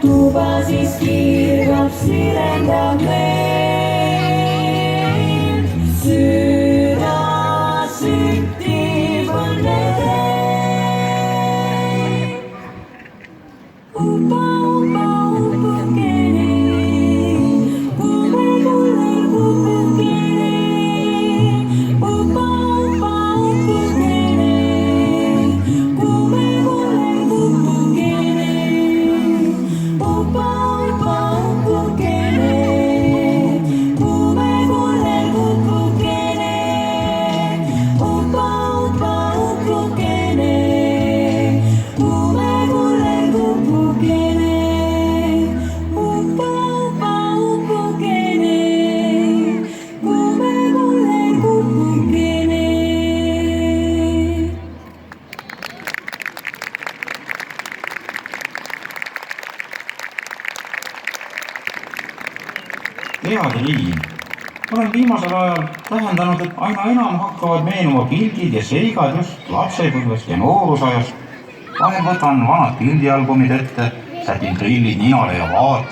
Tuba siis kiirab, sirendab meid, süda süttib õnneteid. Upa, upa, upukene, kummekuller kupukene. Upa, upa, upukene, kummekuller kupukene. Upa, upa, upukene, kummekuller kupukene. Upa, upa, upukene, kummekuller kupukene. Upa, upa, upukene, kummekuller kupukene. Head liin, olen viimasel ajal tähendanud, et aina enam hakkavad meenuma pildid ja seigad just lapsepõlvest ja noorusajast. Vahel võtan vanad pildialbumid ette, sätin prillid ninale ja vaatan.